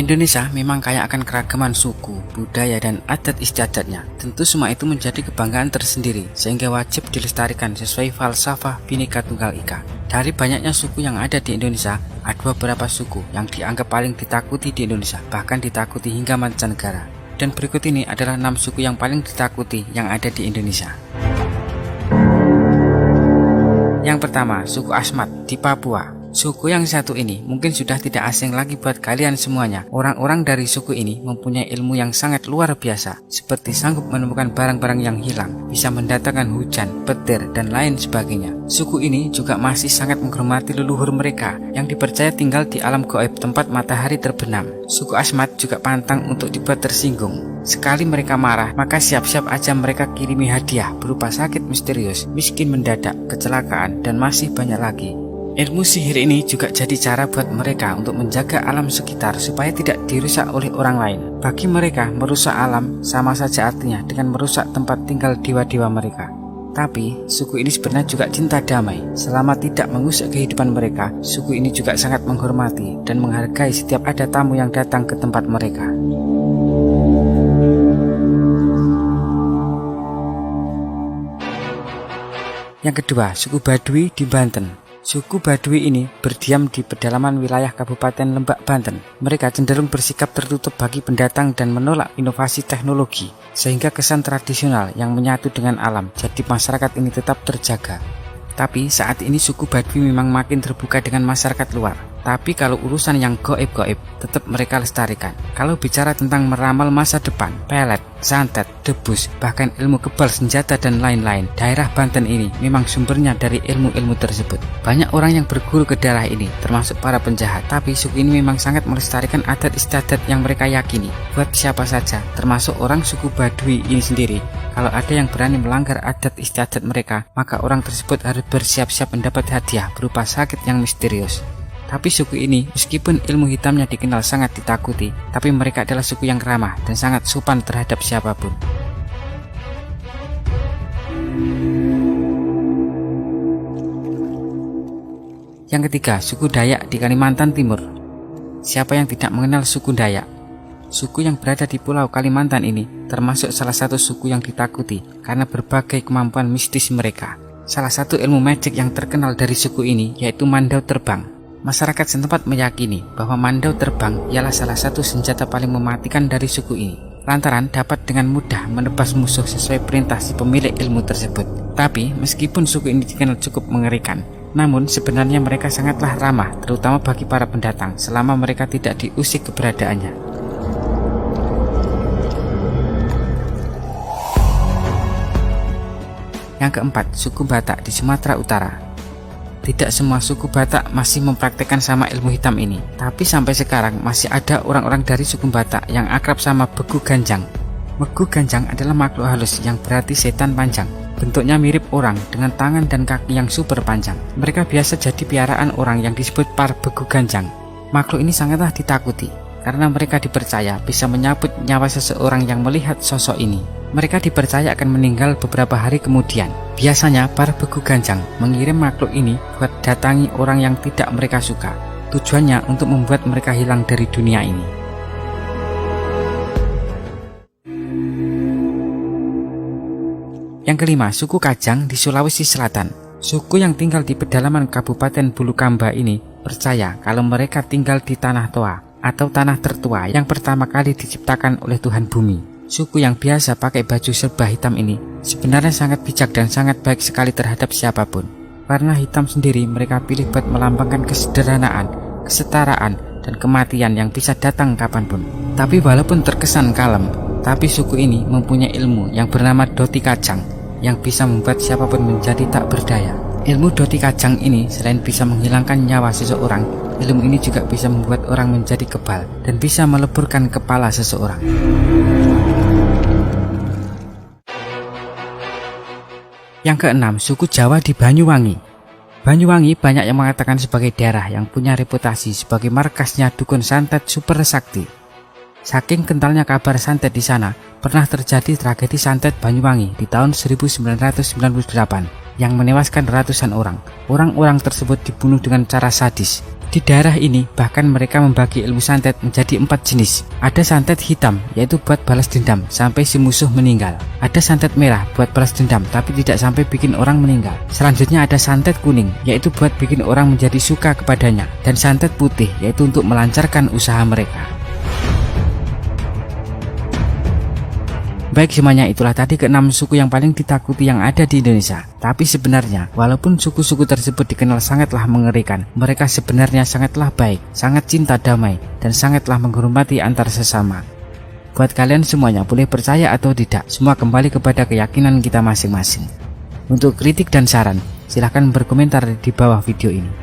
Indonesia memang kaya akan keragaman suku, budaya, dan adat istiadatnya. Tentu semua itu menjadi kebanggaan tersendiri, sehingga wajib dilestarikan sesuai falsafah Bhinneka Tunggal Ika. Dari banyaknya suku yang ada di Indonesia, ada beberapa suku yang dianggap paling ditakuti di Indonesia, bahkan ditakuti hingga mancanegara. Dan berikut ini adalah 6 suku yang paling ditakuti yang ada di Indonesia. Yang pertama, suku Asmat di Papua. Suku yang satu ini mungkin sudah tidak asing lagi buat kalian semuanya. Orang-orang dari suku ini mempunyai ilmu yang sangat luar biasa, seperti sanggup menemukan barang-barang yang hilang, bisa mendatangkan hujan, petir, dan lain sebagainya. Suku ini juga masih sangat menghormati leluhur mereka yang dipercaya tinggal di alam gaib tempat matahari terbenam. Suku Asmat juga pantang untuk dibuat tersinggung. Sekali mereka marah, maka siap-siap aja mereka kirimi hadiah berupa sakit misterius, miskin mendadak, kecelakaan, dan masih banyak lagi. Ilmu sihir ini juga jadi cara buat mereka untuk menjaga alam sekitar supaya tidak dirusak oleh orang lain. Bagi mereka, merusak alam sama saja artinya dengan merusak tempat tinggal dewa-dewa mereka. Tapi, suku ini sebenarnya juga cinta damai. Selama tidak mengusik kehidupan mereka, suku ini juga sangat menghormati dan menghargai setiap ada tamu yang datang ke tempat mereka. Yang kedua, suku Baduy di Banten. Suku Baduy ini berdiam di pedalaman wilayah Kabupaten Lebak, Banten. Mereka cenderung bersikap tertutup bagi pendatang dan menolak inovasi teknologi, sehingga kesan tradisional yang menyatu dengan alam jadi masyarakat ini tetap terjaga. Tapi saat ini suku Baduy memang makin terbuka dengan masyarakat luar. Tapi kalau urusan yang gaib-gaib, tetap mereka lestarikan. Kalau bicara tentang meramal masa depan, pelet, santet, debus, bahkan ilmu kebal senjata dan lain-lain, daerah Banten ini memang sumbernya dari ilmu-ilmu tersebut. Banyak orang yang berguru ke daerah ini, termasuk para penjahat. Tapi suku ini memang sangat melestarikan adat istiadat yang mereka yakini. Buat siapa saja, termasuk orang suku Baduy ini sendiri, kalau ada yang berani melanggar adat istiadat mereka, maka orang tersebut harus bersiap-siap mendapat hadiah berupa sakit yang misterius. Tapi suku ini, meskipun ilmu hitamnya dikenal sangat ditakuti, tapi mereka adalah suku yang ramah dan sangat sopan terhadap siapapun. Yang ketiga, suku Dayak di Kalimantan Timur. Siapa yang tidak mengenal suku Dayak? Suku yang berada di Pulau Kalimantan ini termasuk salah satu suku yang ditakuti karena berbagai kemampuan mistis mereka. Salah satu ilmu magic yang terkenal dari suku ini yaitu mandau terbang. Masyarakat setempat meyakini bahwa mandau terbang ialah salah satu senjata paling mematikan dari suku ini, lantaran dapat dengan mudah menebas musuh sesuai perintah si pemilik ilmu tersebut. Tapi meskipun suku ini dikenal cukup mengerikan, namun sebenarnya mereka sangatlah ramah, terutama bagi para pendatang selama mereka tidak diusik keberadaannya. Yang keempat, suku Batak di Sumatera Utara. Tidak semua suku Batak masih mempraktekkan sama ilmu hitam ini, tapi sampai sekarang masih ada orang-orang dari suku Batak yang akrab sama Begu Ganjang. Begu Ganjang adalah makhluk halus yang berarti setan panjang. Bentuknya mirip orang dengan tangan dan kaki yang super panjang. Mereka biasa jadi piaraan orang yang disebut para Begu Ganjang. Makhluk ini sangatlah ditakuti karena mereka dipercaya bisa menyabut nyawa seseorang yang melihat sosok ini. Mereka dipercaya akan meninggal beberapa hari kemudian. Biasanya para Begu Ganjang mengirim makhluk ini buat datangi orang yang tidak mereka suka. Tujuannya untuk membuat mereka hilang dari dunia ini. Yang kelima, suku Kajang di Sulawesi Selatan. Suku yang tinggal di pedalaman Kabupaten Bulukamba ini percaya kalau mereka tinggal di tanah toa atau tanah tertua yang pertama kali diciptakan oleh Tuhan Bumi. Suku yang biasa pakai baju serba hitam ini sebenarnya sangat bijak dan sangat baik sekali terhadap siapapun. Warna hitam sendiri mereka pilih buat melambangkan kesederhanaan, kesetaraan, dan kematian yang bisa datang kapanpun. Tapi walaupun terkesan kalem, tapi suku ini mempunyai ilmu yang bernama Doti Kajang yang bisa membuat siapapun menjadi tak berdaya. Ilmu Doti Kajang ini selain bisa menghilangkan nyawa seseorang, ilmu ini juga bisa membuat orang menjadi kebal dan bisa meleburkan kepala seseorang. Yang keenam, suku Jawa di Banyuwangi. Banyuwangi banyak yang mengatakan sebagai daerah yang punya reputasi sebagai markasnya dukun santet super sakti. Saking kentalnya kabar santet di sana, pernah terjadi tragedi santet Banyuwangi di tahun 1998 yang menewaskan ratusan orang. Orang-orang tersebut dibunuh dengan cara sadis. Di daerah ini bahkan mereka membagi ilmu santet menjadi 4 jenis. Ada santet hitam, yaitu buat balas dendam sampai si musuh meninggal. Ada santet merah buat balas dendam tapi tidak sampai bikin orang meninggal. Selanjutnya ada santet kuning, yaitu buat bikin orang menjadi suka kepadanya. Dan santet putih, yaitu untuk melancarkan usaha mereka. Baik, semuanya itulah tadi ke-6 suku yang paling ditakuti yang ada di Indonesia. Tapi sebenarnya, walaupun suku-suku tersebut dikenal sangatlah mengerikan, mereka sebenarnya sangatlah baik, sangat cinta damai, dan sangatlah menghormati antar sesama. Buat kalian semuanya, boleh percaya atau tidak, semua kembali kepada keyakinan kita masing-masing. Untuk kritik dan saran, silahkan berkomentar di bawah video ini.